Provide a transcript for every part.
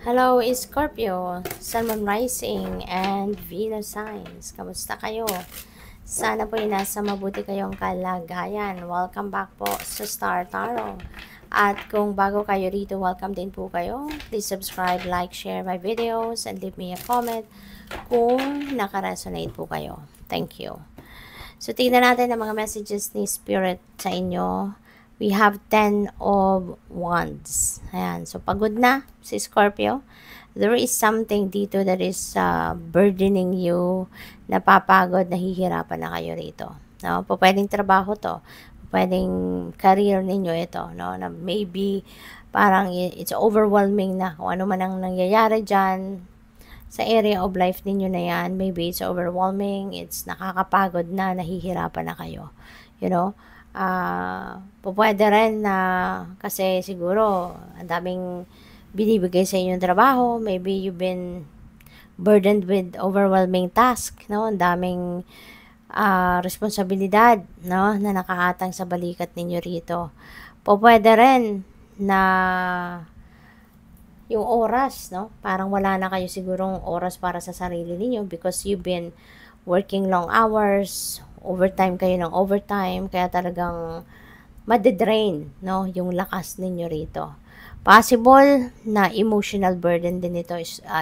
Hello, Scorpio, Sun, Moon Rising, and Venus Signs. Kamusta kayo? Sana po ay nasa mabuti kayong kalagayan. Welcome back po sa Star Tarot. At kung bago kayo rito, welcome din po kayo. Please subscribe, like, share my videos, and leave me a comment kung nakaresonate po kayo. Thank you. So, tignan natin ang mga messages ni Spirit sa inyo. We have 10 of Wands. Ayan. So, pagod na si Scorpio. There is something dito that is burdening you. Napapagod, nahihirapan na kayo rito. No? Pwedeng trabaho to. Pwedeng career ninyo ito. No? Na maybe parang it's overwhelming na kung ano man ang nangyayari dyan sa area of life ninyo na yan. Maybe it's overwhelming, it's nakakapagod na, nahihirapan na kayo. You know? Pwede rin na kasi siguro ang daming binibigay sa inyong trabaho. Maybe you've been burdened with overwhelming task, no? Ang daming responsibilidad, no? Na nakahatang sa balikat ninyo rito. Pwede rin na yung oras, no? Parang wala na kayo sigurong oras para sa sarili ninyo because you've been working long hours, overtime kayo ng overtime, kaya talagang madedrain, no? Yung lakas ninyo rito. Possible na emotional burden din ito,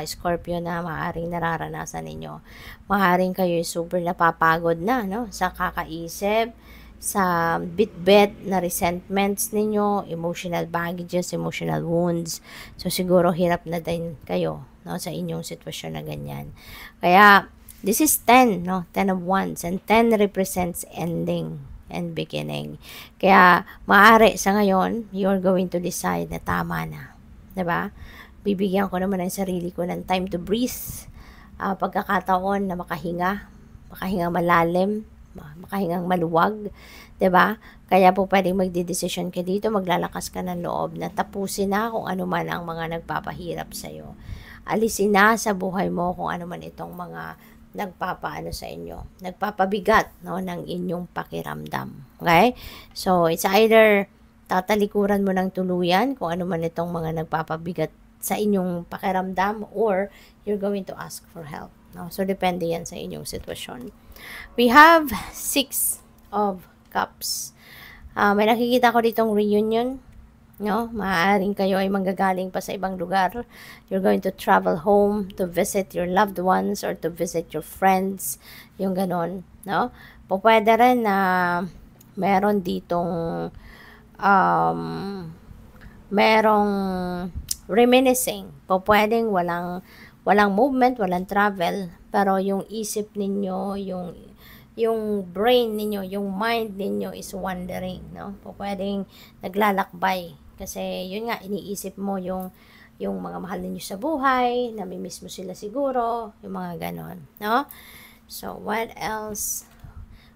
Scorpio, na maaaring nararanasan ninyo. Maaaring kayo super napapagod na, no? Sa kakaisip, sa bit-bit na resentments ninyo, emotional baggages, emotional wounds. So, siguro hirap na din kayo, no, sa inyong sitwasyon na ganyan. Kaya, this is 10, no? 10 of Wands. And 10 represents ending and beginning. Kaya, maaari sa ngayon, you're going to decide na tama na. Diba? Bibigyan ko naman ang sarili ko ng time to breathe. Pagkakataon na makahinga malalim, makahingang maluwag, 'di ba? Kaya po pwedeng magdedesisyon ka dito, maglalakas ka ng loob na tapusin na kung ano man ang mga nagpapahirap sa iyo. Alisin na sa buhay mo kung ano man itong mga nagpapaano sa inyo, nagpapabigat, no, ng inyong pakiramdam. Okay? So, it's either tatalikuran mo ng tuluyan kung ano man itong mga nagpapabigat sa inyong pakiramdam or you're going to ask for help. No? So, depende yan sa inyong sitwasyon. We have 6 of Cups. May nakikita ko ditong reunion. No? Maaaring kayo ay manggagaling pa sa ibang lugar. You're going to travel home to visit your loved ones or to visit your friends. Yung ganon. No? Pwede rin na meron ditong merong reminiscing. Pwedeng walang movement, walang travel, pero yung isip ninyo, yung brain ninyo, yung mind ninyo is wandering, no? Pwedeng naglalakbay kasi yun nga, iniisip mo yung mga mahal ninyo sa buhay, namimiss mo sila siguro, yung mga ganon, no? So, what else?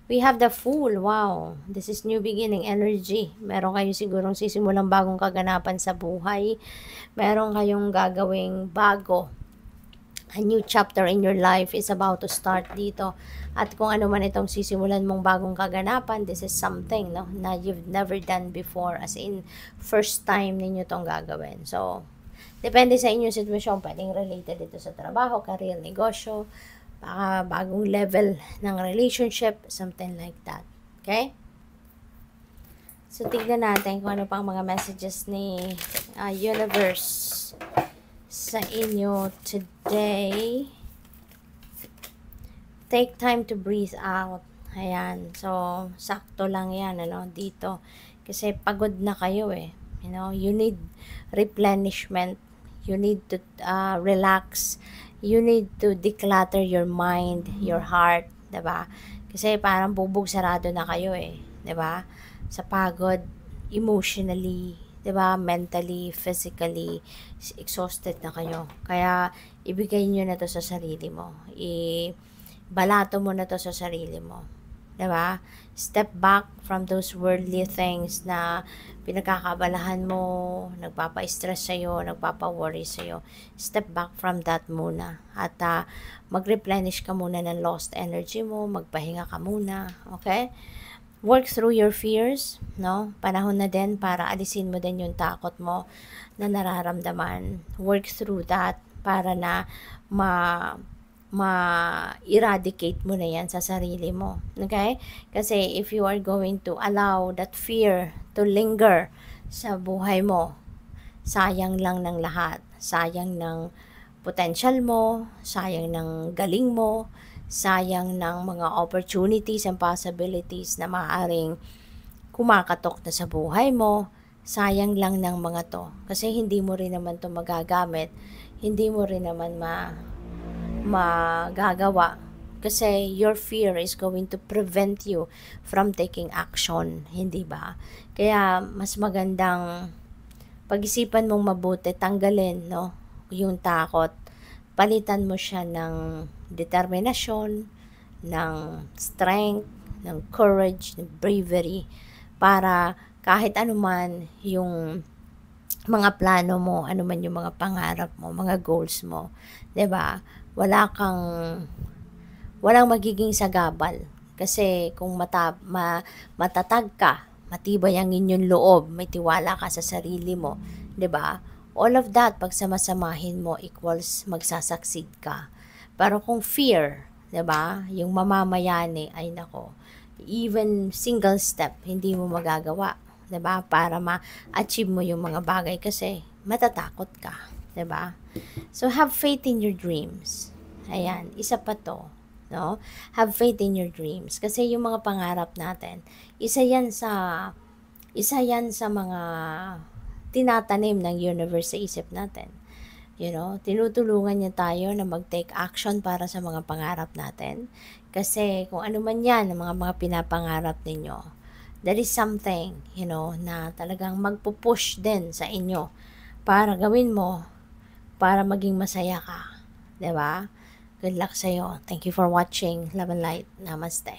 We have the Fool. Wow. This is new beginning energy. Meron kayo sigurong sisimulang bagong kaganapan sa buhay. Meron kayong gagawing bago. A new chapter in your life is about to start dito. At kung ano man itong sisimulan mong bagong kaganapan, this is something, no, na you've never done before. As in, first time ninyo itong gagawin. So, depende sa inyong sitwasyon. Pwedeng related ito sa trabaho, career, negosyo, baka bagong level ng relationship, something like that. Okay? So, tignan natin kung ano pang mga messages ni universe sa inyo today. Take time to breathe out. Ayan. So, sakto lang yan, ano, dito. Kasi pagod na kayo eh. You know, you need replenishment. You need to relax. You need to declutter your mind, your heart, 'di ba? Kasi parang bubog sarado na kayo eh, 'di ba? Sa pagod, emotionally, 'di ba? Mentally, physically, exhausted na kayo. Kaya ibigay niyo na 'to sa sarili mo. Balato mo na 'to sa sarili mo. 'Di ba? Step back from those worldly things na pinagkakabalahan mo, nagpapa-stress sa'yo, nagpapa-worry sa'yo. Step back from that muna. At mag-replenish ka muna ng lost energy mo, magpahinga ka muna. Okay? work through your fears, no? Panahon na din para alisin mo din yung takot mo na nararamdaman. Work through that para na ma-eradicate mo na yan sa sarili mo. Okay? Kasi if you are going to allow that fear to linger sa buhay mo, sayang lang ng lahat. Sayang ng potential mo, sayang ng galing mo, sayang ng mga opportunities and possibilities na maaaring kumakatok na sa buhay mo. Sayang lang ng mga to. Kasi hindi mo rin naman to magagamit. Hindi mo rin naman magagawa. Kasi your fear is going to prevent you from taking action. Hindi ba? Kaya mas magandang pag-isipan mong mabuti, tanggalin, no? Yung takot. Palitan mo siya ng determinasyon, ng strength, ng courage, ng bravery, para kahit anuman yung mga plano mo, anuman yung mga pangarap mo, mga goals mo, 'di ba? Walang magiging sagabal. Kasi kung matatag ka, matibay ang inyong loob, may tiwala ka sa sarili mo, 'di ba? All of that, pag samasamahin mo, equals magsasucceed ka. Pero kung fear, 'di ba? Yung mamamayani, ay nako, even single step, hindi mo magagawa, 'di ba? Para ma-achieve mo yung mga bagay kasi matatakot ka, 'di ba? So have faith in your dreams. Ayan, isa pa 'to, no? Have faith in your dreams kasi yung mga pangarap natin, isa yan sa mga tinatanim ng universe sa isip natin. Tinutulungan niya tayo na mag-take action para sa mga pangarap natin. Kasi kung ano man yan, ang mga pinapangarap ninyo, there is something, na talagang magpupush din sa inyo para gawin mo, para maging masaya ka. 'Di ba? Good luck sa'yo. Thank you for watching. Love and light. Namaste.